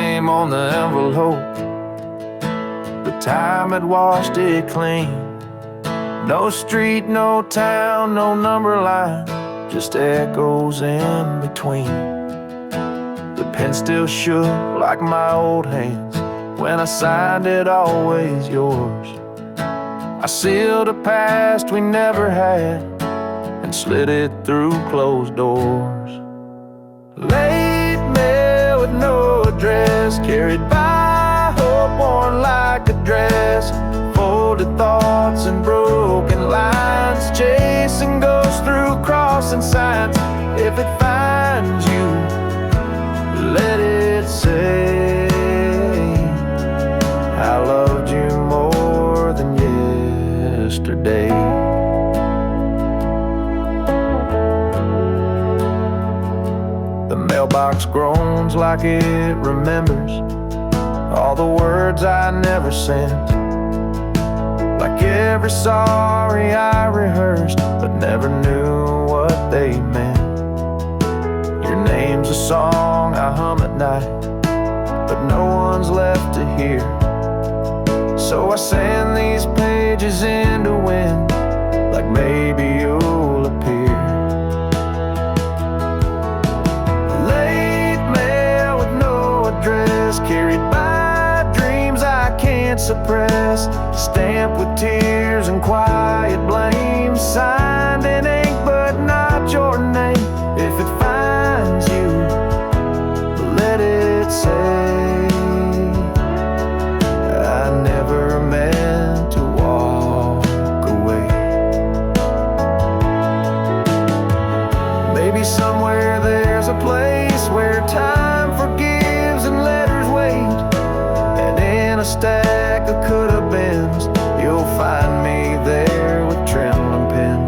name on the envelope. The time had washed it clean. No street, no town, no number line, just echoes in between. The pen still shook like my old hands when I signed it, always yours. I sealed a past we never had and slid it through closed doors. Late mail with no address, carried by hope worn like a dress. Folded thoughts and broken lines, chasing ghosts through crossing signs. If it finds you, let it say I loved you more than yesterday. The mailbox groans like it remembers all the words I never sent. Like every sorry I rehearsed, but never knew what they meant. Your name's a song I hum at night, but no one's left to hear. So I send these pages into wind, like maybe you'll appear. Late mail with no address, carried by dreams I can't suppress. Stamped with tears and quiet blame, signed in ink but not your name. If it finds you, let it say I never meant to walk away. Maybe somewhere there's a place where time forgives and letters wait, and in a stack of could-have-beens you'll find me there with trembling pen.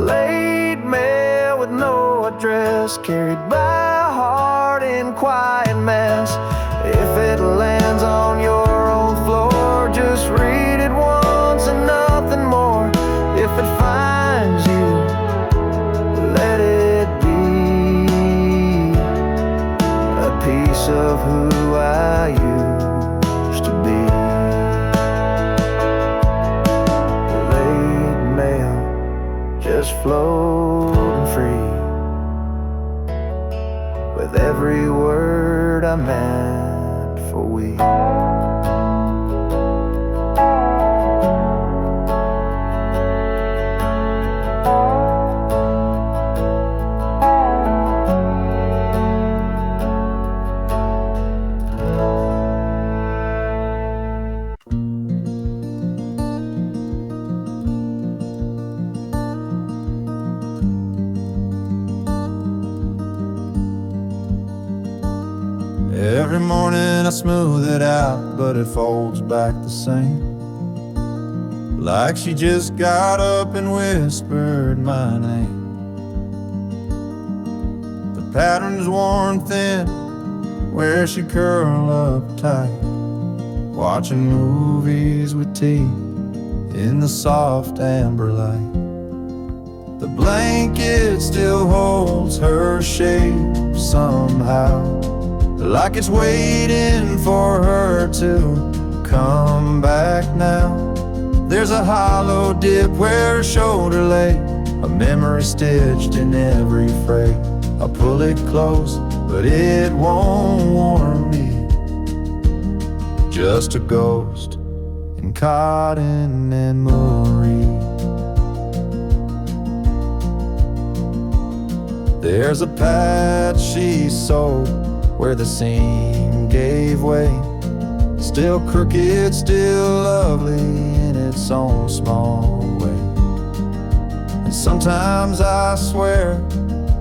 Late mail with no address, carried by a heart in quiet mess. If it lands on your own floor, just read it once and nothing more. If it finds you, let it be a piece of who I used to be. Late mail, just floating free, with every word I meant for we. Every morning I smooth it out, but it folds back the same. Like she just got up and whispered my name. The pattern's worn thin where she curl up tight, watching movies with tea in the soft amber light. The blanket still holds her shape somehow, like it's waiting for her to come back now. There's a hollow dip where her shoulder lay, a memory stitched in every fray. I pull it close, but it won't warm me. Just a ghost in cotton and Marie. There's a patch she sewed where the seam gave way, still crooked, still lovely in its own small way. And sometimes I swear,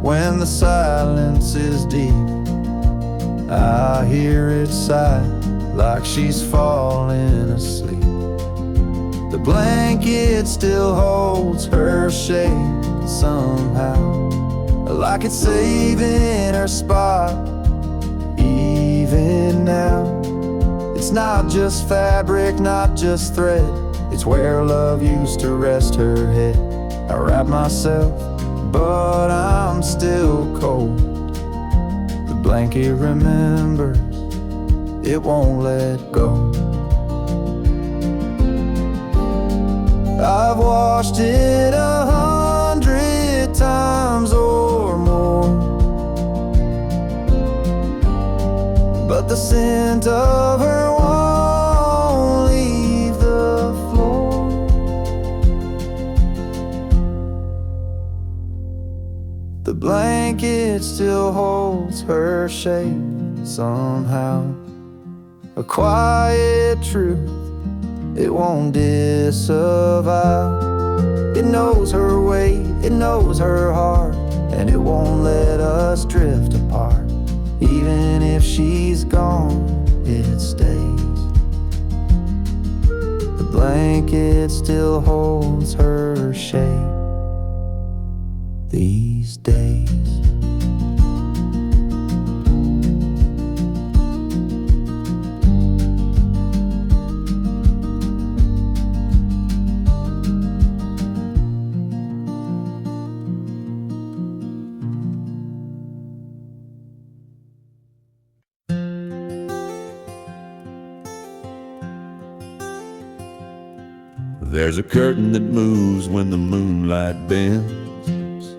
when the silence is deep, I hear it sigh like she's falling asleep. The blanket still holds her shape somehow, like it's saving her spot. Even now, it's not just fabric, not just thread, it's where love used to rest her head. I wrap myself, but I'm still cold. The blanket remembers, it won't let go. I've washed it 100 times or more, but the scent of her won't leave the floor. The blanket still holds her shape somehow, a quiet truth it won't disavow. It knows her weight, it knows her heart, and it won't let us drift apart. Even if she's gone, it stays. The blanket still holds her shape these days. There's a curtain that moves when the moonlight bends.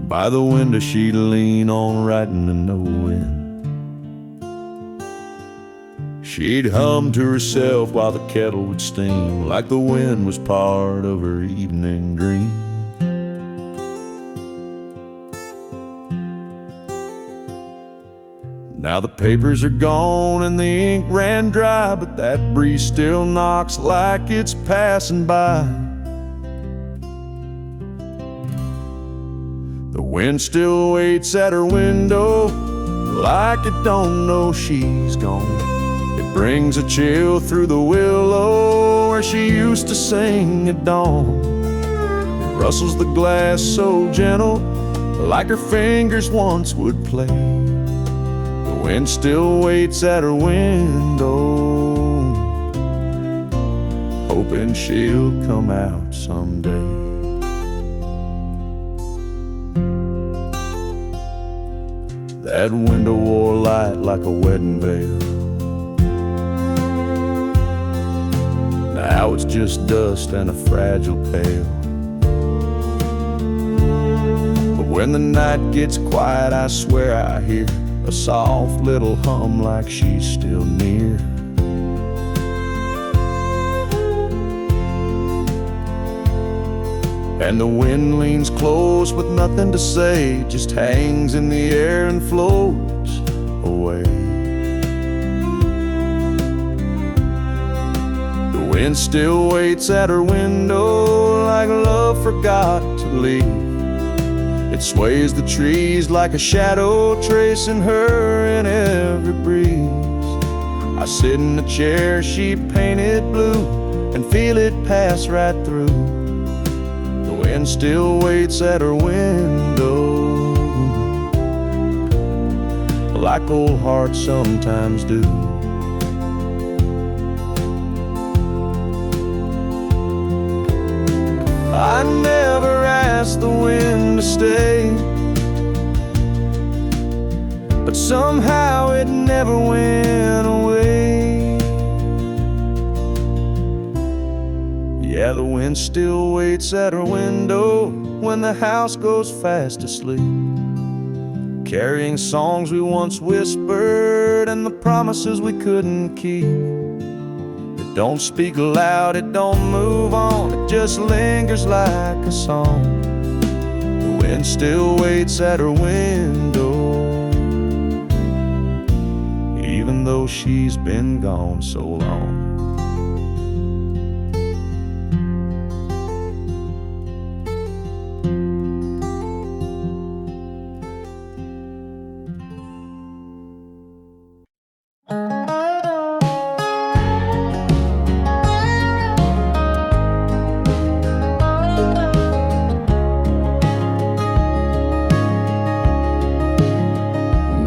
By the window she'd lean on writing to no end. She'd hum to herself while the kettle would steam, like the wind was part of her evening dream. Now the papers are gone and the ink ran dry, but that breeze still knocks like it's passing by. The wind still waits at her window, like it don't know she's gone. It brings a chill through the willow where she used to sing at dawn. It rustles the glass so gentle, like her fingers once would play. The wind still waits at her window, hoping she'll come out someday. That window wore light like a wedding veil. Now it's just dust and a fragile pail. But when the night gets quiet, I swear I hear a soft little hum like she's still near. And the wind leans close with nothing to say, just hangs in the air and floats away. The wind still waits at her window like love forgot to leave. It sways the trees like a shadow, tracing her in every breeze. I sit in the chair she painted blue and feel it pass right through. The wind still waits at her window, like old hearts sometimes do. I never asked the wind to stay, but somehow it never went away. Yeah, the wind still waits at her window when the house goes fast asleep, carrying songs we once whispered and the promises we couldn't keep. It don't speak loud, it don't move on, it just lingers like a song. The wind still waits at her window, even though she's been gone so long.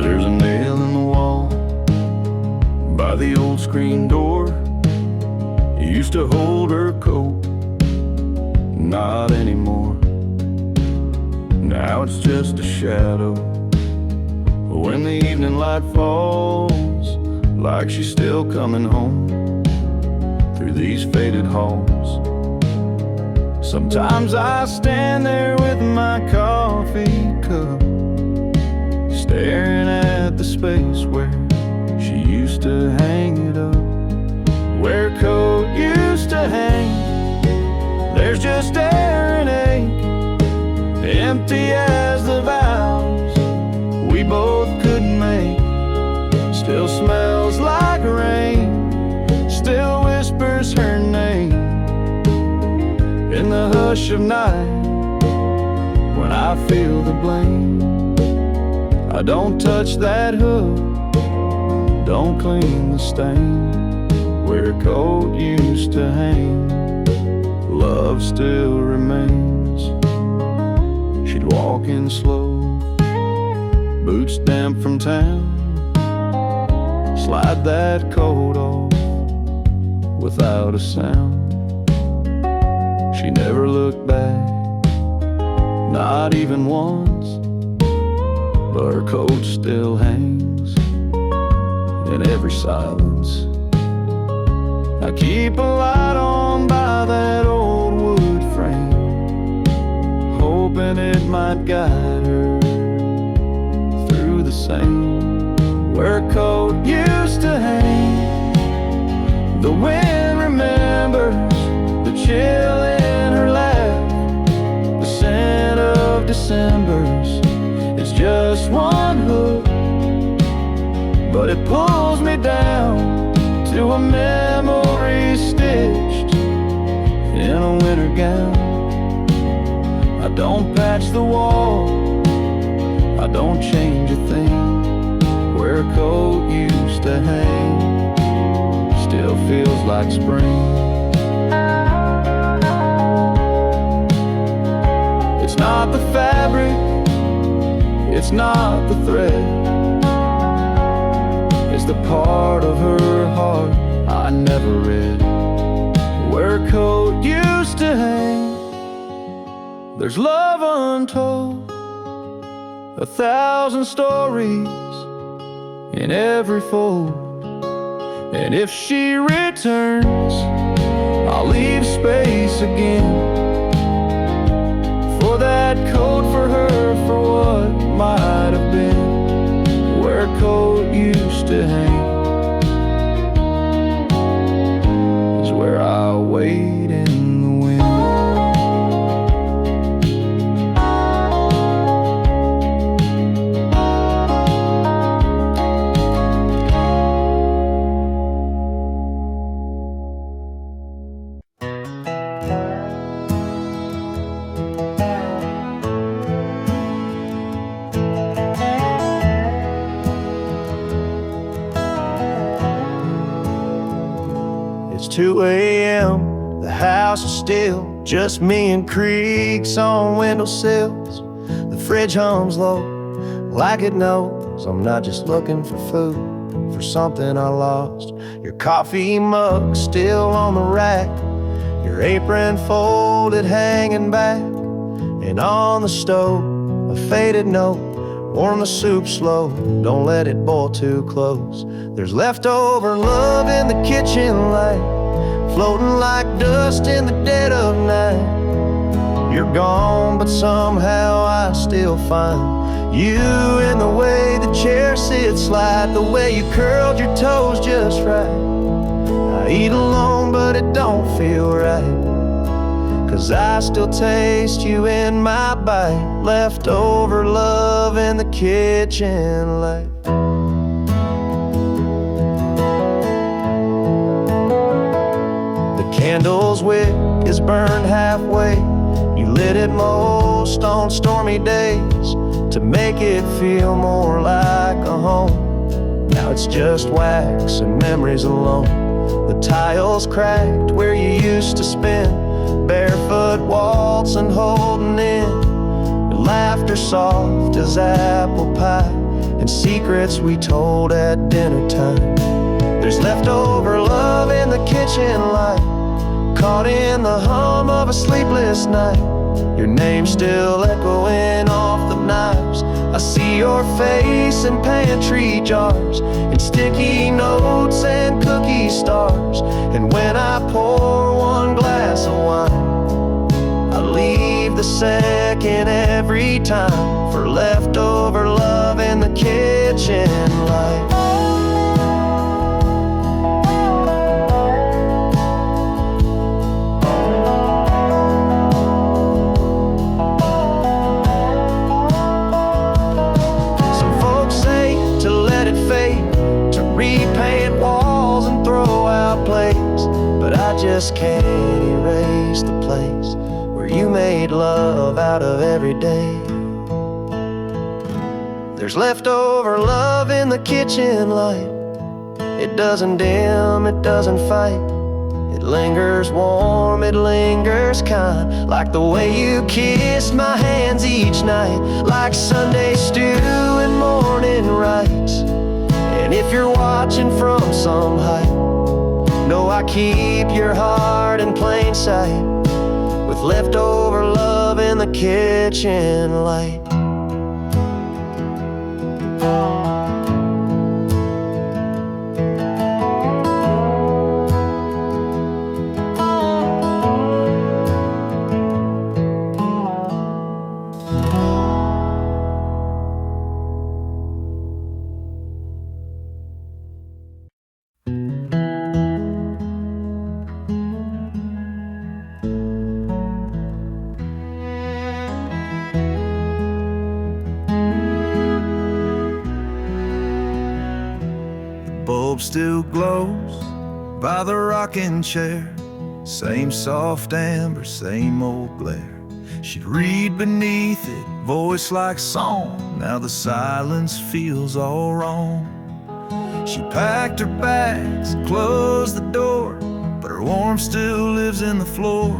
There's a nail in the wall by the old screen door. It used to hold her coat, not anymore. Now it's just a shadow light falls, like she's still coming home through these faded halls. Sometimes I stand there with my coffee cup, staring at the space where she used to hang it up. Where a coat used to hang, there's just air and ache, empty as the vows we both couldn't make. Still smells like rain, still whispers her name in the hush of night when I feel the blame. I don't touch that hook, don't clean the stain. Where a coat used to hang, love still remains. She'd walk in slow, boots damp from town, slide that coat off without a sound. She never looked back, not even once, but her coat still hangs in every silence. I keep a light on by that old wood frame, hoping it might guide her through the same. Where a coat used to hang, the wind remembers the chill in her laugh. The scent of December's is just one hook, but it pulls me down to a memory stitched in a winter gown. I don't patch the wall, I don't change a thing. Where a coat used to hang still feels like spring. It's not the fabric, it's not the thread, it's the part of her heart I never read. Where a coat used to hang, there's love untold, 1,000 stories in every fold. And if she returns, I'll leave space again for that coat, for her, for what might have been. Where a coat used to hang is where I wait in the wind. It's 2 a.m., the house is still, just me and creaks on windowsills. The fridge hums low, like it knows I'm not just looking for food, for something I lost. Your coffee mug still on the rack, your apron folded hanging back, and on the stove a faded note, warm the soup slow, don't let it boil too close. There's leftover love in the kitchen light, floating like dust in the dead of night. You're gone, but somehow I still find you in the way the chair sits slide, the way you curled your toes just right. I eat alone, but it don't feel right, 'cause I still taste you in my bite. Leftover love in the kitchen light. The candle's wick is burned halfway. You lit it most on stormy days to make it feel more like a home. Now it's just wax and memories alone. The tiles cracked where you used to spin, barefoot waltzing, holding in. Your laughter soft as apple pie, and secrets we told at dinner time. There's leftover love in the kitchen light, caught in the hum of a sleepless night. your name still echoing off the knives. I see your face in pantry jars, and sticky notes and cookie stars. And when I pour one glass of wine, I leave the second every time for leftover love in the kitchen light. Just can't erase the place where you made love out of every day. There's leftover love in the kitchen light. It doesn't dim, it doesn't fight. It lingers warm, it lingers kind, like the way you kissed my hands each night, like Sunday stew and morning rites. And if you're watching from some height, know I keep your heart in plain sight, with leftover love in the kitchen light. Bulb still glows by the rocking chair, same soft amber, same old glare. She'd read beneath it, voice like song. Now the silence feels all wrong. She packed her bags, closed the door, but her warmth still lives in the floor.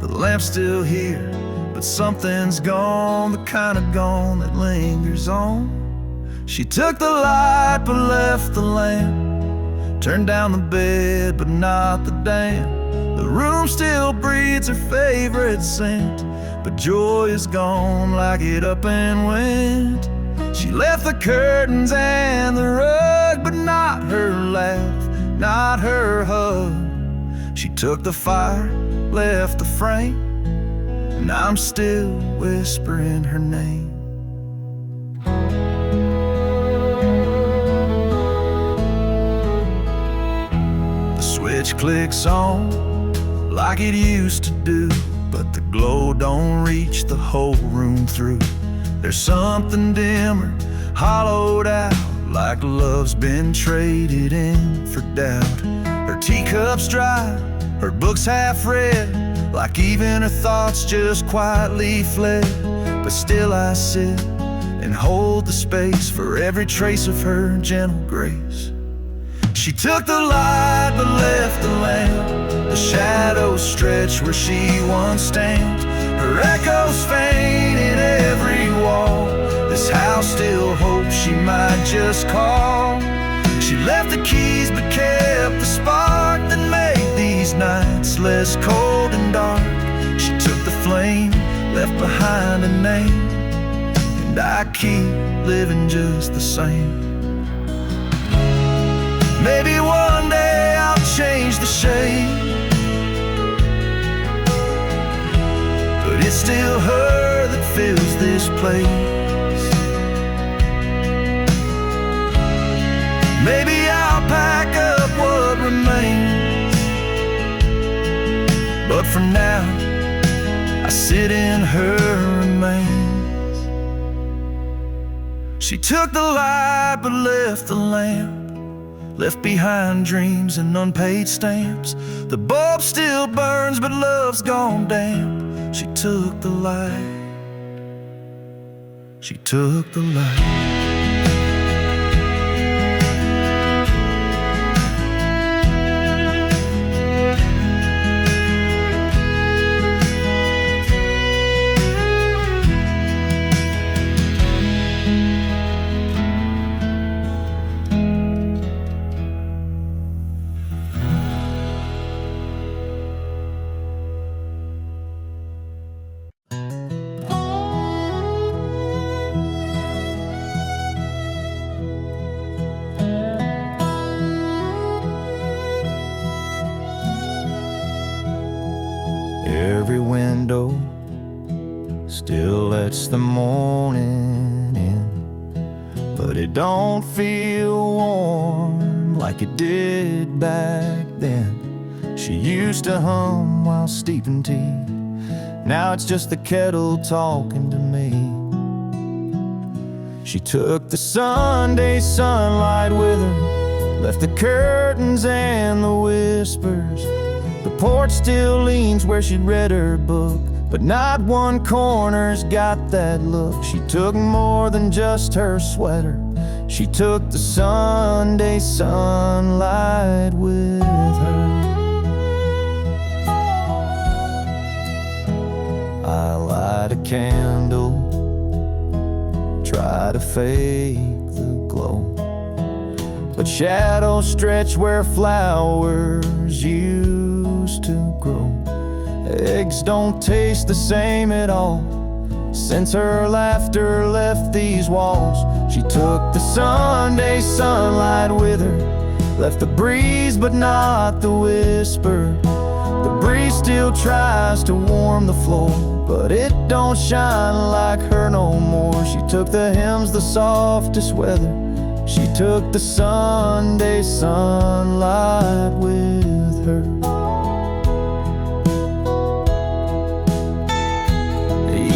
The lamp's still here, but something's gone, the kind of gone that lingers on. She took the light but left the lamp, turned down the bed but not the damp. The room still breathes her favorite scent, but joy is gone like it up and went. She left the curtains and the rug, but not her laugh, not her hug. She took the fire, left the frame, and I'm still whispering her name. Switch clicks on like it used to do, but the glow don't reach the whole room through. There's something dimmer, hollowed out, like love's been traded in for doubt. Her teacup's dry, her books half read, like even her thoughts just quietly fled. But still I sit and hold the space for every trace of her gentle grace. She took the light but left the lamp, the shadows stretch where she once stamped. Her echoes faint in every wall, this house still hopes she might just call. She left the keys but kept the spark that made these nights less cold and dark. She took the flame, left behind a name, and I keep living just the same. Maybe one day I'll change the shade, but it's still her that fills this place. Maybe I'll pack up what remains, but for now I sit in her remains. She took the light but left the lamp, left behind dreams and unpaid stamps. The bulb still burns, but love's gone damp. She took the light, she took the light. window still lets the morning in, but it don't feel warm like it did back then. She used to hum while steeping tea. Now it's just the kettle talking to me. She took the Sunday sunlight with her, left the curtains and the whispers. The porch still leans where she'd read her book, but not one corner's got that look. She took more than just her sweater. She took the Sunday sunlight with her. I light a candle, try to fake the glow, but shadows stretch where flowers used to grow. Eggs don't taste the same at all since her laughter left these walls. She took the Sunday sunlight with her, left the breeze but not the whisper. The breeze still tries to warm the floor, but it don't shine like her no more. She took the hymns, the softest weather. She took the Sunday sunlight with her.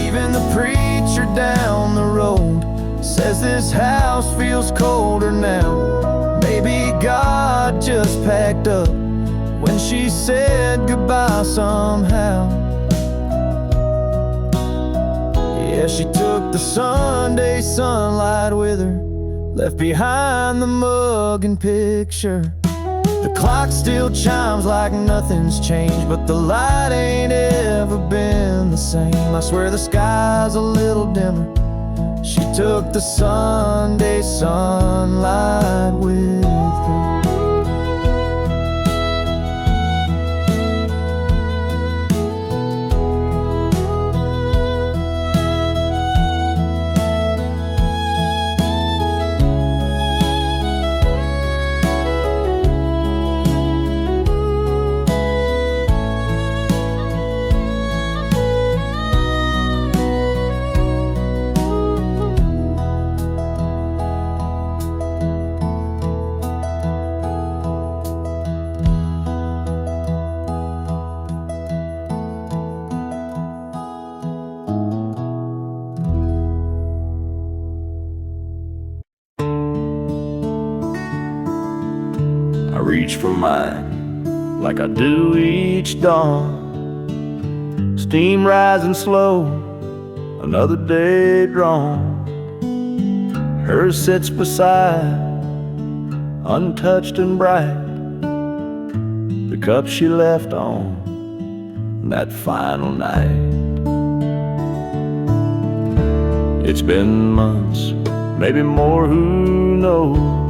Even the preacher down the road says this house feels colder now. Maybe God just packed up when she said goodbye somehow. Yeah, she took the Sunday sunlight with her, left behind the mug and picture. The clock still chimes like nothing's changed, but the light ain't ever been the same. I swear the sky's a little dimmer. She took the Sunday sunlight with her. I reach for mine like I do each dawn. Steam rising slow, another day drawn. Hers sits beside, untouched and bright, the cup she left on that final night. It's been months, maybe more, who knows.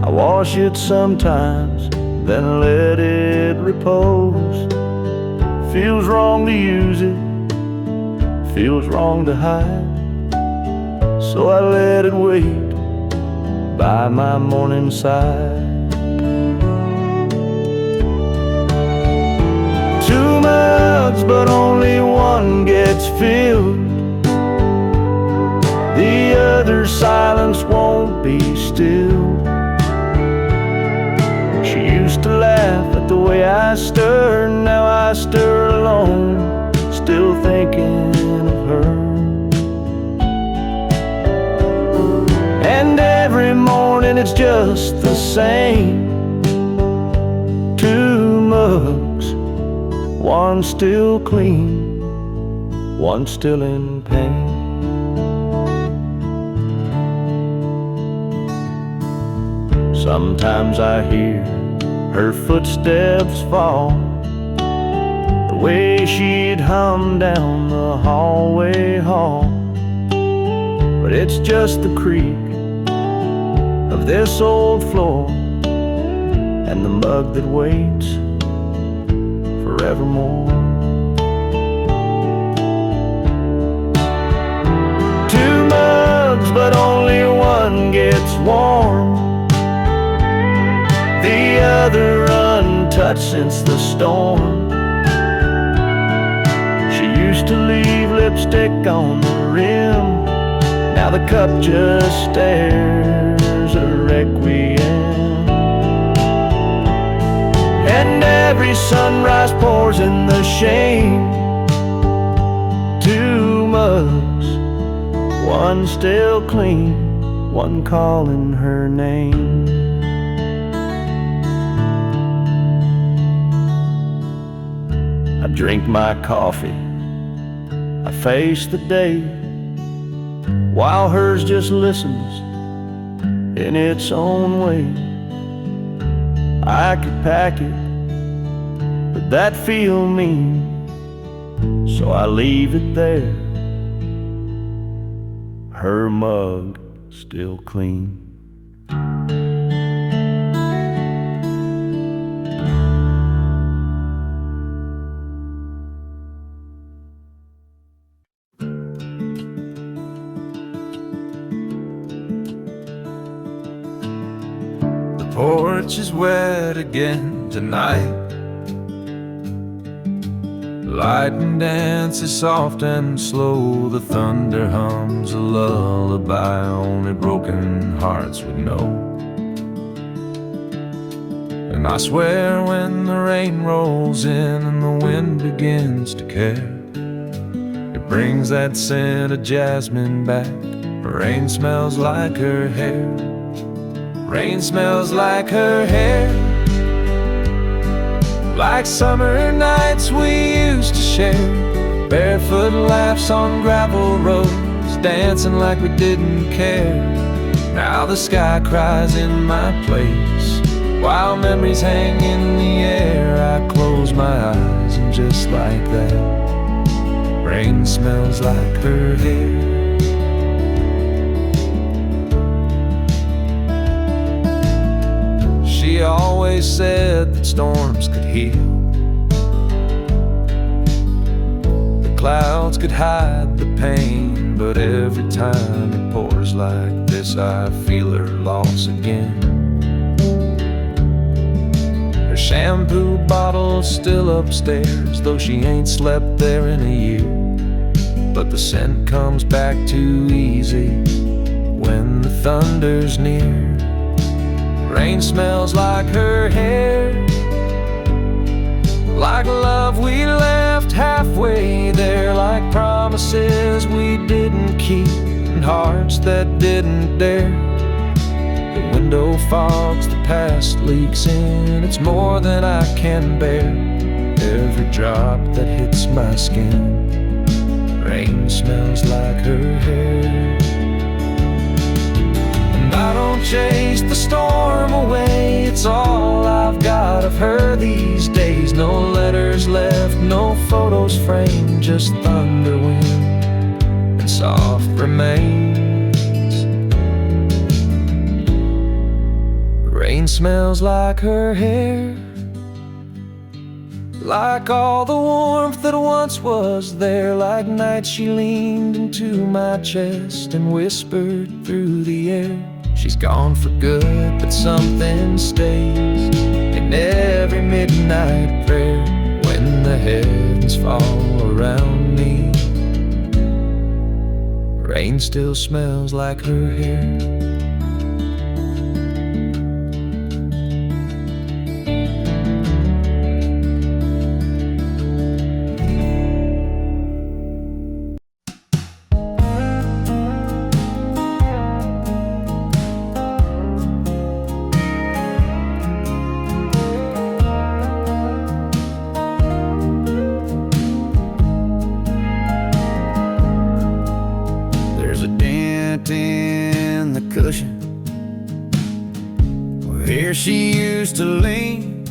I wash it sometimes, then let it repose. Feels wrong to use it, feels wrong to hide, so I let it wait by my morning side. 2 mugs, but only one gets filled. The other silence won't be still. She used to laugh at the way I stir. Now I stir alone, still thinking of her. And every morning it's just the same. 2 mugs, one still clean, one still in pain. Sometimes I hear her footsteps fall, the way she'd hum down the hallway hall. But it's just the creak of this old floor and the mug that waits forevermore. 2 mugs, but only one gets warm. The other untouched since the storm. used to leave lipstick on the rim. Now the cup just stares a requiem. And every sunrise pours in the shame. Two mugs, one still clean, one calling her name. I drink my coffee, I face the day, while hers just listens in its own way. I could pack it, but that'd feel mean, so I leave it there, her mug still clean. The porch is wet again tonight. Lightning dances soft and slow. The thunder hums a lullaby only broken hearts would know. And I swear when the rain rolls in and the wind begins to care, it brings that scent of jasmine back. Rain smells like her hair. Rain smells like her hair. Like summer nights we used to share, barefoot laughs on gravel roads, dancing like we didn't care. Now the sky cries in my place, while memories hang in the air. I close my eyes and just like that, rain smells like her hair. She always said that storms could heal, the clouds could hide the pain, but every time it pours like this I feel her loss again. Her shampoo bottle's still upstairs, though she ain't slept there in a year. But the scent comes back too easy when the thunder's near. Rain smells like her hair, like love we left halfway there, like promises we didn't keep and hearts that didn't dare. The window fogs, the past leaks in, it's more than I can bear. Every drop that hits my skin, rain smells like her hair. I don't chase the storm away, it's all I've got of her these days. No letters left, no photos framed, just thunder, wind, and soft remains. Rain smells like her hair, like all the warmth that once was there, like nights she leaned into my chest and whispered through the air. She's gone for good, but something stays in every midnight prayer. When the heavens fall around me, rain still smells like her hair. In the cushion where she used to lean,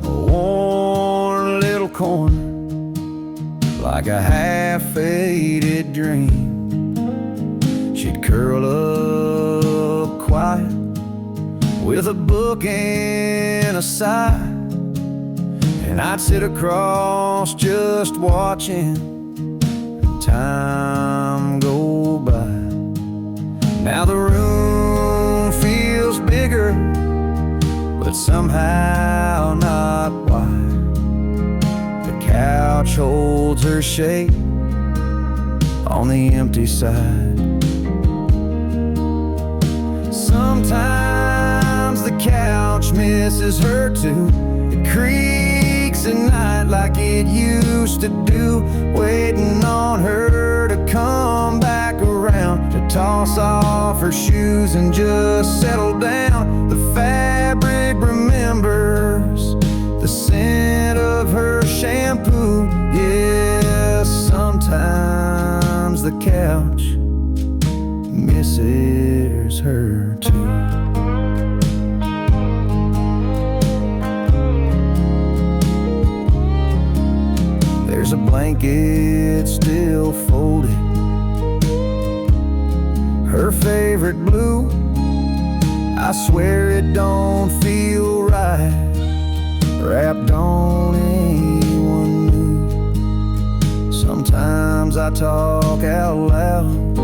a worn little corner, like a half-faded dream. She'd curl up quiet with a book and a sigh, and I'd sit across just watching time go by. Now the room feels bigger, but somehow not wide. The couch couch holds her shape on the empty side. Sometimes the couch misses her too. It creaks at night like it used to do, waiting on her to come back around, to toss off her shoes and just settle down. The fabric remembers the scent of her shampoo. Yeah, sometimes the couch misses her too. There's a blanket still folded, her favorite blue. I swear it don't feel right wrapped on anyone new. Sometimes I talk out loud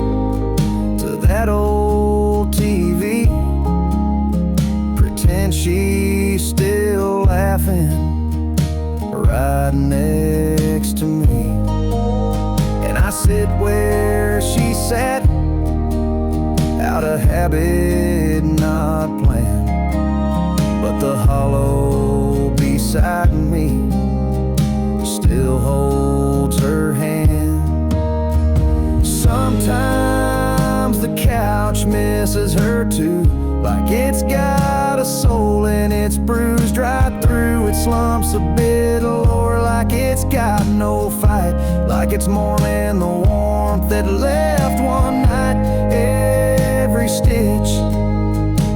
to that old TV, pretend she's still laughing right next to me. And I sit where she sat, out of habit, not planned, but the hollow beside me still holds her hand. Sometimes the couch misses her too, like it's got a soul and it's bruised right through. It slumps a bit lower, like it's got no fight, like it's mourning the warmth that left one night. Every stitch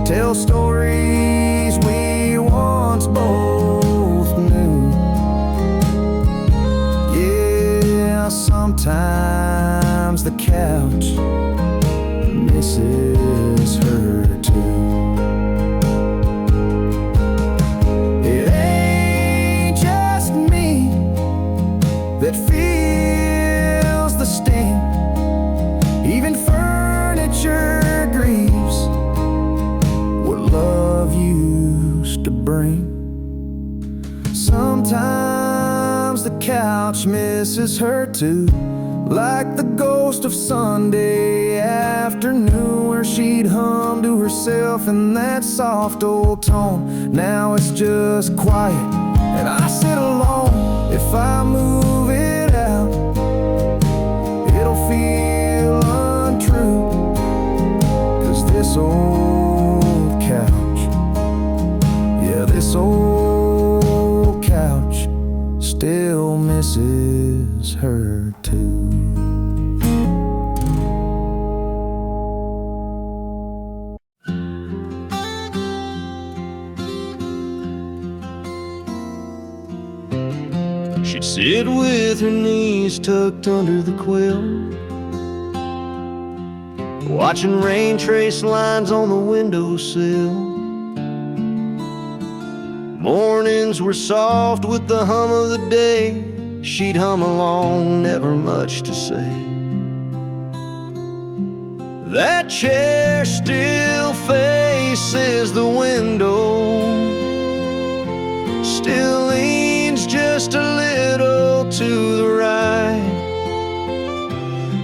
tells stories we once both knew. Yeah, sometimes the couch misses her too. It ain't just me that feels the sting. Even furniture grieves what love used to bring. Sometimes the couch misses her too, like the ghost of Sunday afternoon, where she'd hum to herself in that soft old tone. Now it's just quiet and I sit alone. If I move it out, it'll feel untrue, 'cause this old couch, yeah, this old couch still misses her too. She'd sit with her knees tucked under the quilt, watching rain trace lines on the windowsill. Mornings were soft with the hum of the day. She'd hum along, never much to say. That chair still faces the window, still leans just a little to the right.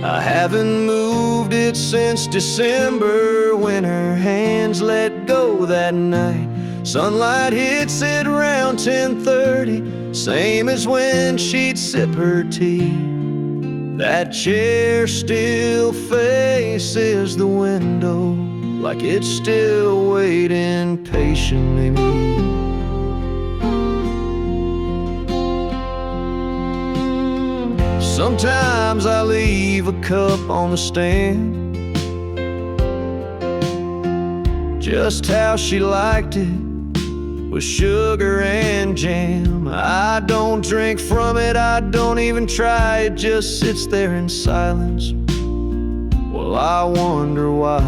I haven't moved it since December, when her hands let go that night. Sunlight hits it around 10:30, same as when she'd sip her tea. That chair still faces the window, like it's still waiting patiently. Sometimes I leave a cup on the stand, just how she liked it, with sugar and jam. I don't drink from it, I don't even try, it just sits there in silence. Well, I wonder why.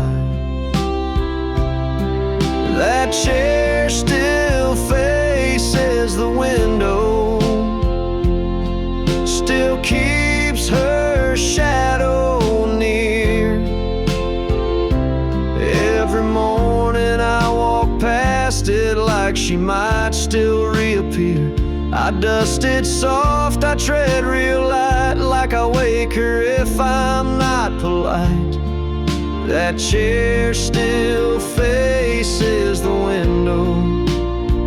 That chair still faces the window, still keeps her shadow near. Every morning I walk past it like she might still reappear. I dust it soft, I tread real light, like I wake her if I'm not polite. That chair still faces the window,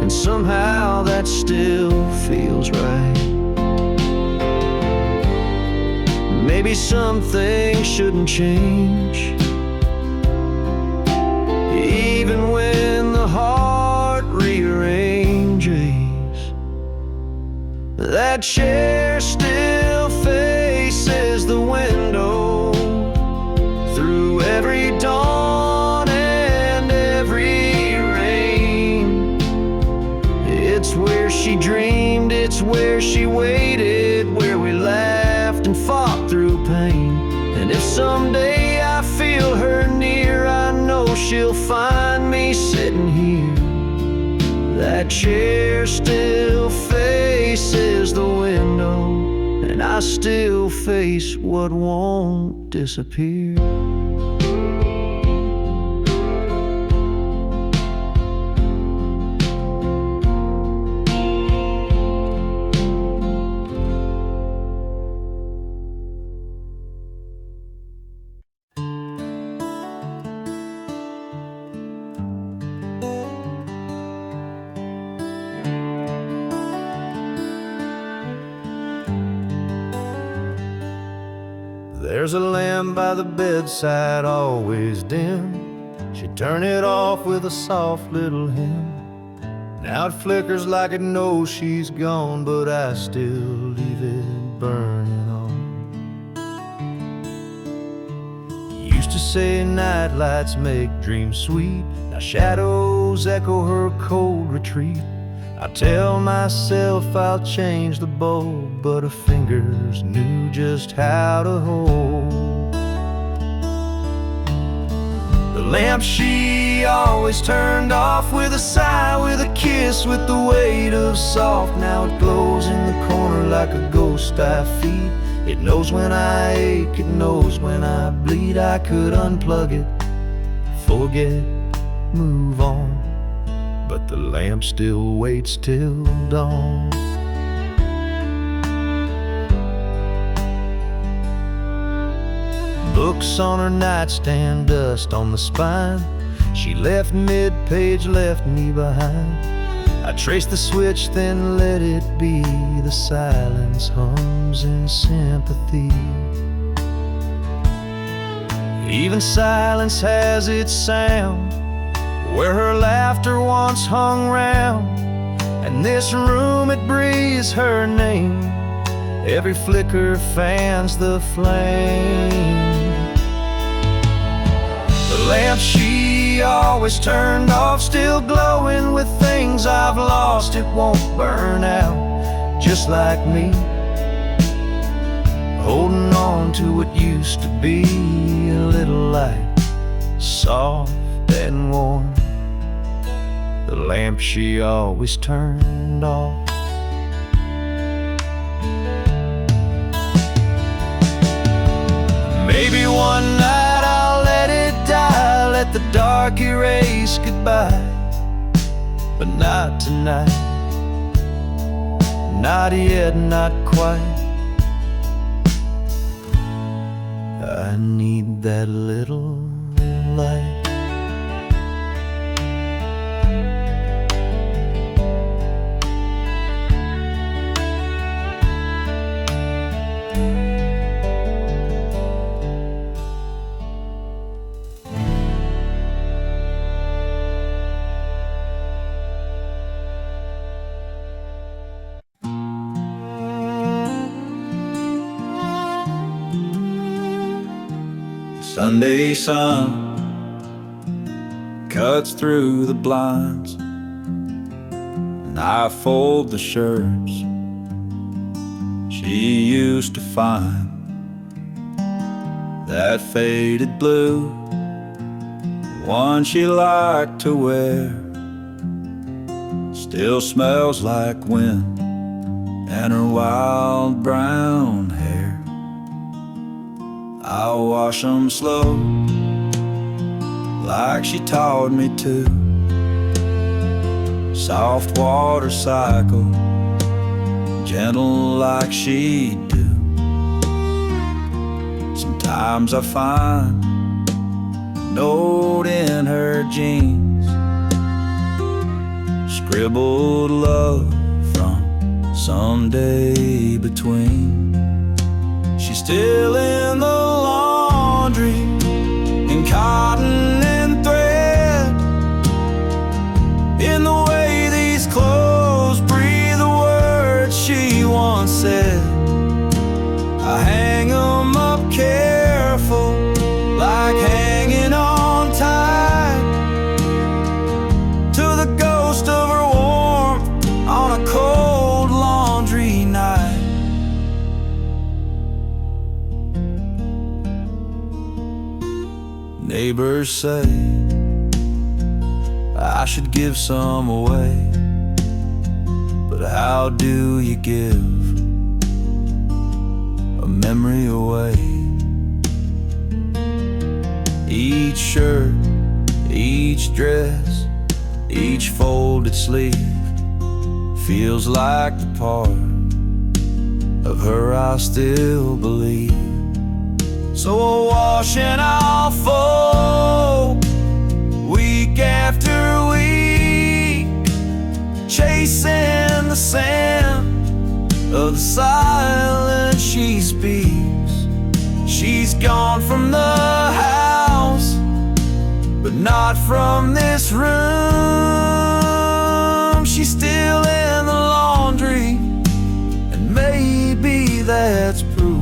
and somehow that still feels right. Maybe some things shouldn't change, even when the heart rearranges. That chair still faces the window, through every dawn and every rain. It's where she dreamed, it's where she waited, where we laughed and fought through pain. And if someday I feel her near, I know she'll find me sitting here. That chair still faces the window, and I still face what won't disappear. There's a lamp by the bedside, always dim. She'd turn it off with a soft little hymn. Now it flickers like it knows she's gone, but I still leave it burning on. Used to say night lights make dreams sweet, now shadows echo her cold retreat. I tell myself I'll change the bulb, but her fingers knew just how to hold. The lamp she always turned off with a sigh, with a kiss, with the weight of soft. Now it glows in the corner like a ghost I feed. It knows when I ache, it knows when I bleed. I could unplug it, forget, move on, but the lamp still waits till dawn. Books on her nightstand, dust on the spine. She left mid-page, left me behind. I trace the switch, then let it be. The silence hums in sympathy. Even silence has its sound, where her laughter once hung round. And this room, it breathes her name. Every flicker fans the flame. The lamp she always turned off, still glowing with things I've lost. It won't burn out, just like me, holding on to what used to be. A little light, soft and warm, the lamp she always turned off. Maybe one night I'll let it die, let the dark erase goodbye, but not tonight, not yet, not quite. I need that little light. Sunday sun cuts through the blinds, and I fold the shirts she used to find. That faded blue, one she liked to wear, still smells like wind and her wild brown hair. I'll wash 'em slow, like she taught me to. Soft water cycle, gentle like she do. Sometimes I find a note in her jeans, scribbled love from someday between. She's still in the laundry, in cotton and thread, in the way these clothes breathe the words she once said. I hang 'em up careful, like hanging on tight to the ghost of her warmth on a cold laundry night. Neighbors say I should give some away, but how do you give a memory away? Each shirt, each dress, each folded sleeve feels like the part of her I still believe. So I'll wash and I'll fold, week after week, chasing the sand of the silence she speaks. She's gone from the house, but not from this room. She's still in the laundry, and maybe that's proof.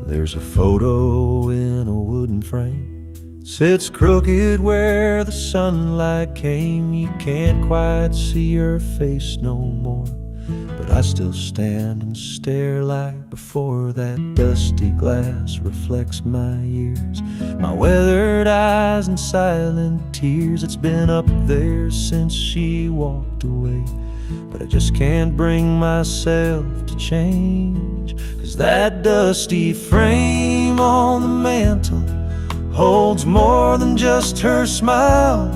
There's a photo in a wooden frame, sits crooked where the sunlight came. You can't quite see her face no more, but I still stand and stare like before. That dusty glass reflects my years, my weathered eyes and silent tears. It's been up there since she walked away, but I just can't bring myself to change. 'Cause that dusty frame on the mantle holds more than just her smile.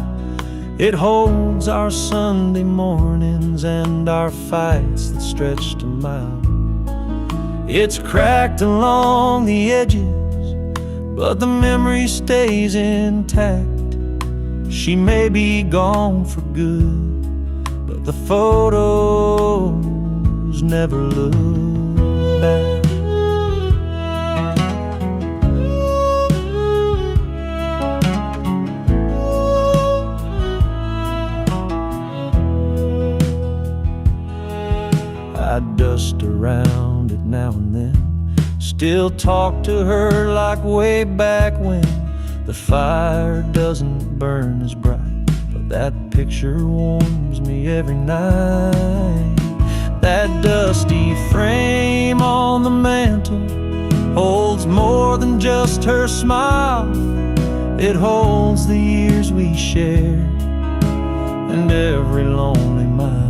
It holds our Sunday mornings and our fights that stretched a mile. It's cracked along the edges, but the memory stays intact. She may be gone for good, but the photos never look back. I dust around it now and then, still talk to her like way back when. The fire doesn't burn as bright, but that picture warms me every night. That dusty frame on the mantle holds more than just her smile. It holds the years we shared and every lonely mile.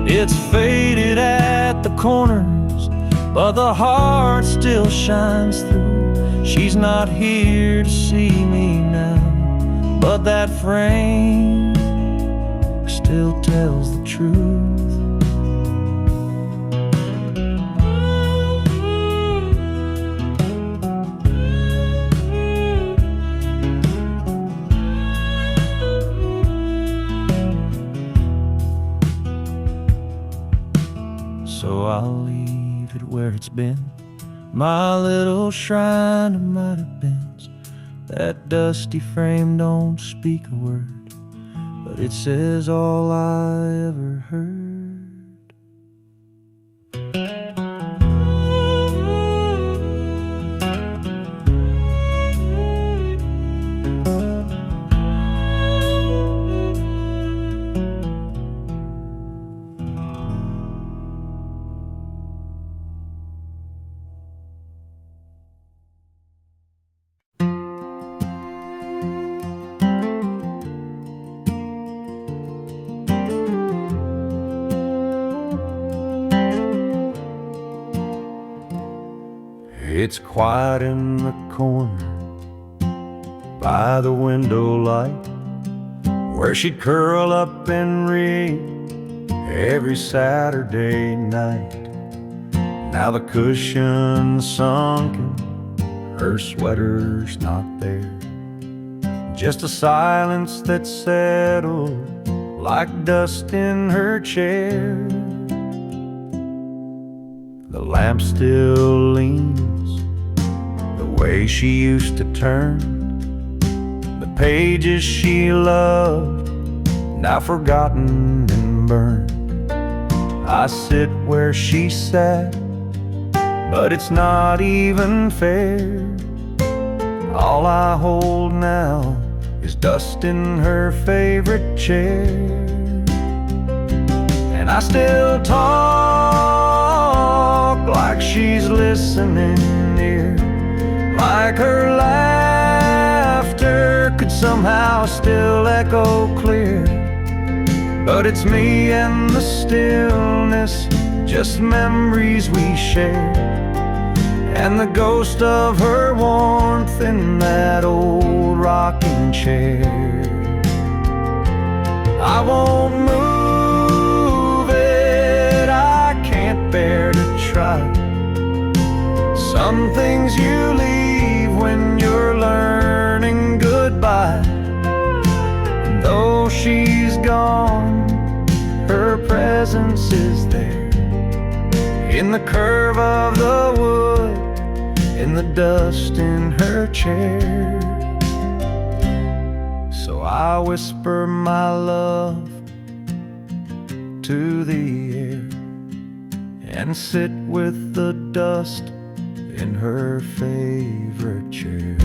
It's faded at the corners, but the heart still shines through. She's not here to see me now, but that frame still tells the truth. So I'll leave it where it's been, my little shrine of might have beens. That dusty frame don't speak a word, but it says all I ever heard. It's quiet in the corner by the window light, where she'd curl up and read every Saturday night. Now the cushion's sunken, her sweater's not there, just a silence that settled like dust in her chair. The lamp still leans the way she used to turn, the pages she loved, now forgotten and burned. I sit where she sat, but it's not even fair. All I hold now is dust in her favorite chair. And I still talk like she's listening near, like her laughter could somehow still echo clear. But it's me and the stillness, just memories we share, and the ghost of her warmth in that old rocking chair. I won't move it, I can't bear to try. Some things you leave when you're learning goodbye. And though she's gone, her presence is there, in the curve of the wood, in the dust in her chair. So I whisper my love to the air, and sit with the dust in her favorite chair.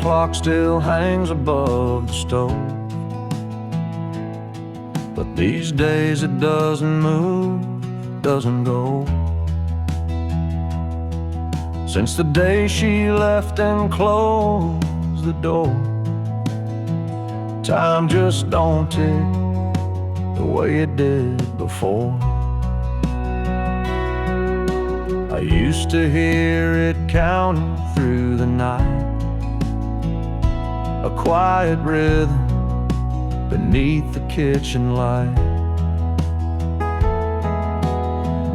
Clock still hangs above the stove, but these days it doesn't move, doesn't go. Since the day she left and closed the door, time just don't tick the way it did before. I used to hear it counting through the night, a quiet rhythm beneath the kitchen light.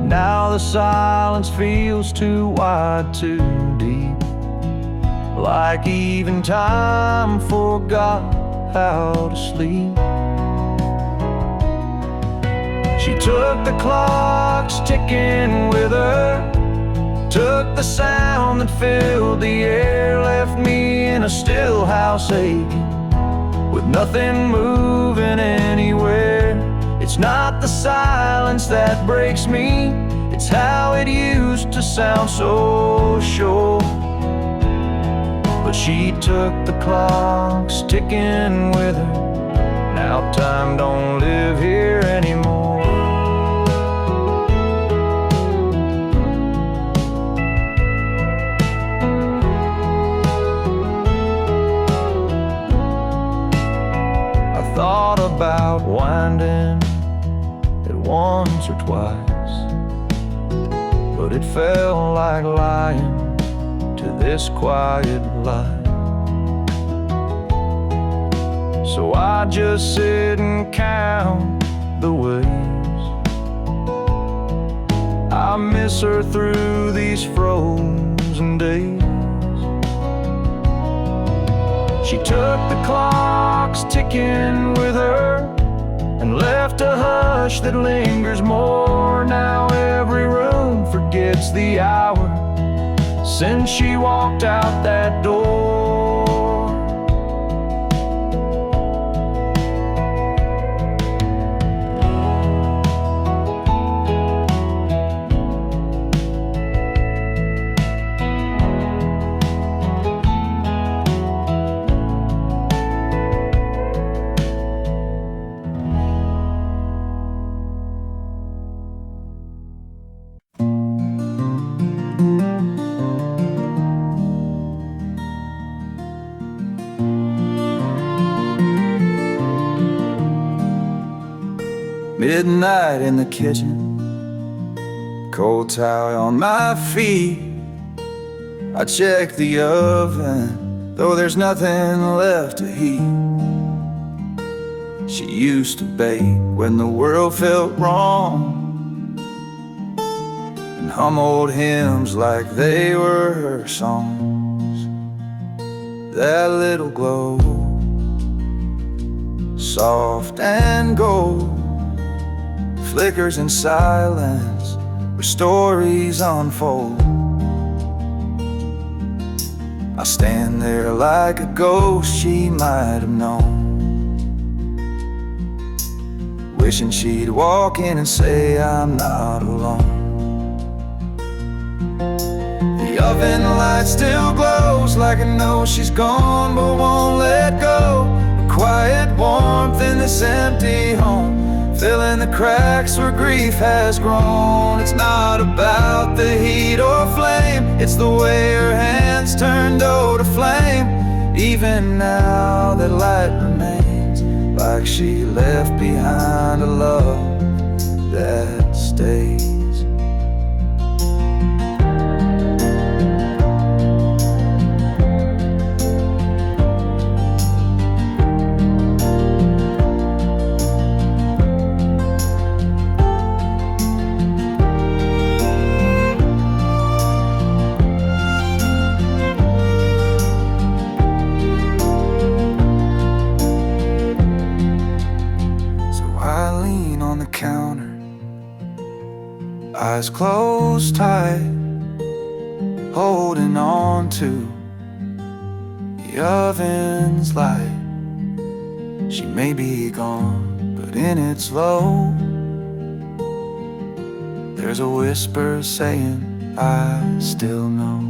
Now the silence feels too wide, too deep, like even time forgot how to sleep. She took the clocks ticking with her, took the sound that filled the air, left me in a still house aching, with nothing moving anywhere. It's not the silence that breaks me, it's how it used to sound so sure. But she took the clocks ticking with her, now time don't live here anymore. Thought about winding it once or twice, but it felt like lying to this quiet light. So I just sit and count the ways I miss her through these frozen days. She took the clocks ticking with her, and left a hush that lingers more. Now every room forgets the hour since she walked out that door. Midnight in the kitchen, cold towel on my feet. I check the oven, though there's nothing left to heat. She used to bake when the world felt wrong, and hum old hymns like they were her songs. That little glow, soft and gold, flickers in silence where stories unfold. I stand there like a ghost she might have known, wishing she'd walk in and say I'm not alone. The oven light still glows like I know she's gone but won't let go. A quiet warmth in this empty home, filling the cracks where grief has grown. It's not about the heat or flame, it's the way her hands turn dough to flame. Even now that light remains, like she left behind a love that stays. Eyes closed tight, holding on to the oven's light. She may be gone, but in its low, there's a whisper saying, I still know.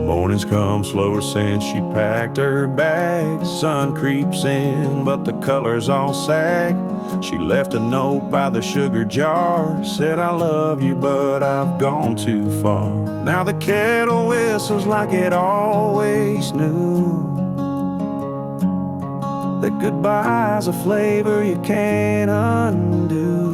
Mornings come slower since she packed her bag. Sun creeps in, but the colors all sag. She left a note by the sugar jar, said I love you, but I've gone too far. Now the kettle whistles like it always knew that goodbye's a flavor you can't undo.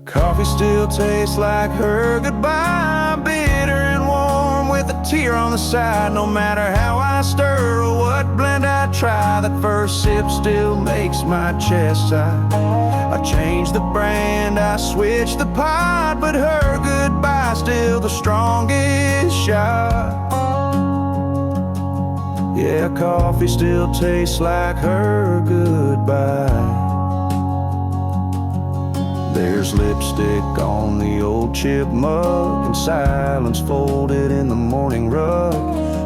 Coffee still tastes like her goodbye, bitter and warm with a tear on the side. No matter how I stir or what blend I try, that first sip still makes my chest sigh. I changed the brand, I switched the pot, but her goodbye still the strongest shot. Yeah, coffee still tastes like her goodbye. There's lipstick on the old chip mug, and silence folded in the morning rug.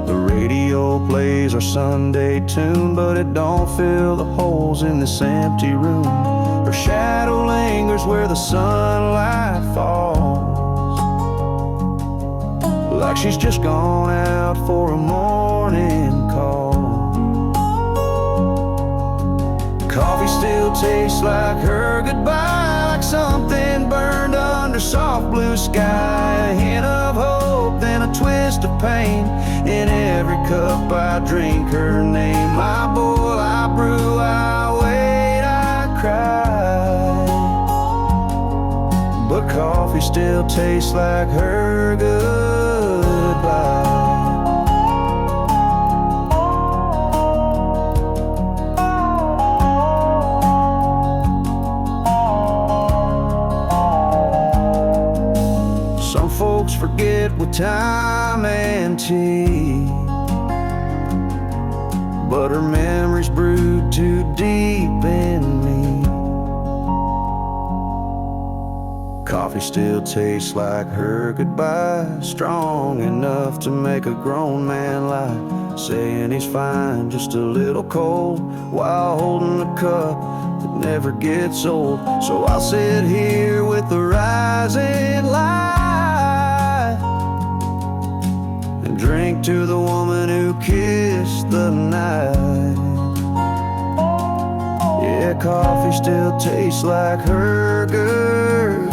The radio plays our Sunday tune, but it don't fill the holes in this empty room. Her shadow lingers where the sunlight falls, like she's just gone out for a morning call. Coffee still tastes like her goodbye, like something burned under soft blue sky. A hint of hope, then a twist of pain. In every cup I drink her name. I boil, I brew, I wait, I cry, but coffee still tastes like her goodbye. Folks forget with time and tea, but her memories brewed too deep in me. Coffee still tastes like her goodbye, strong enough to make a grown man lie, saying he's fine, just a little cold, while holding a cup that never gets old. So I'll sit here with the rising light and drink to the woman who kissed the night. that coffee still tastes like her goodbye.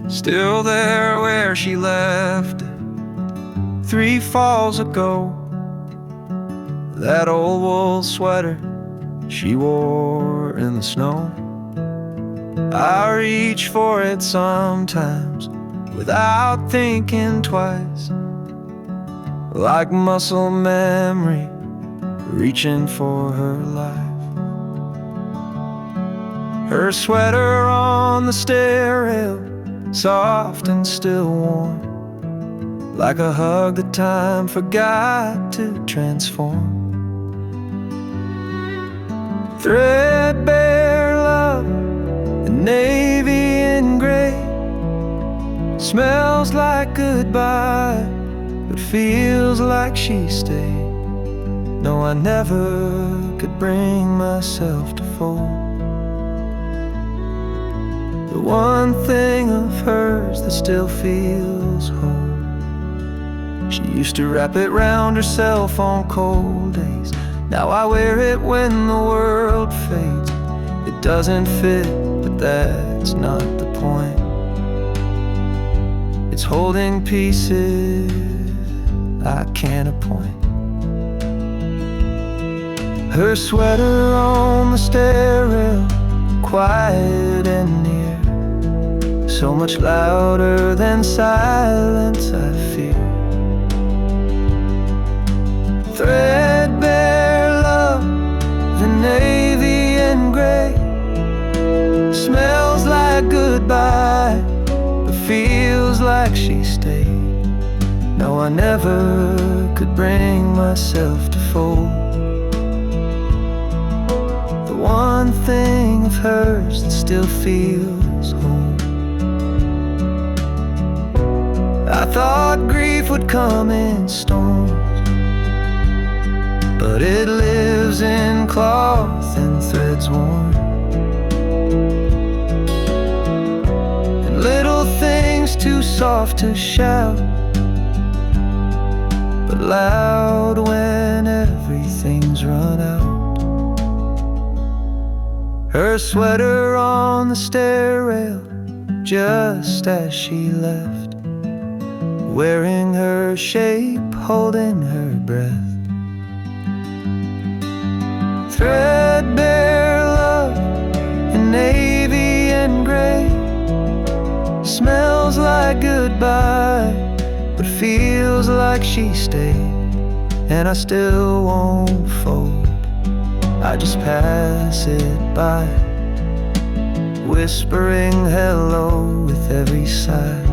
Still there where she left it 3 falls ago. That old wool sweater she wore in the snow. I reach for it sometimes without thinking twice, like muscle memory reaching for her life. Her sweater on the stair rail, soft and still warm, like a hug that time forgot to transform. Threadbare love in navy and gray, smells like goodbye, but feels like she stayed. No, I never could bring myself to fold the one thing of hers that still feels whole. She used to wrap it round herself on cold days. Now I wear it when the world fades. It doesn't fit, but that's not the point. It's holding pieces I can't appoint. Her sweater on the stair rail, quiet and near, so much louder than silence I fear. Threadbare love, the navy and gray, smells like goodbye, but feels like she stayed. No, I never could bring myself to fold the one thing of hers that still feels home. I thought grief would come in storms, but it lives in cloth and threads worn, and little things too soft to shout, but loud when everything's run out. Her sweater on the stair rail, just as she left, wearing her shape, holding her breath. Threadbare love in navy and gray, smells like goodbye, but feels like she stayed. And I still won't fold, I just pass it by, whispering hello with every sigh.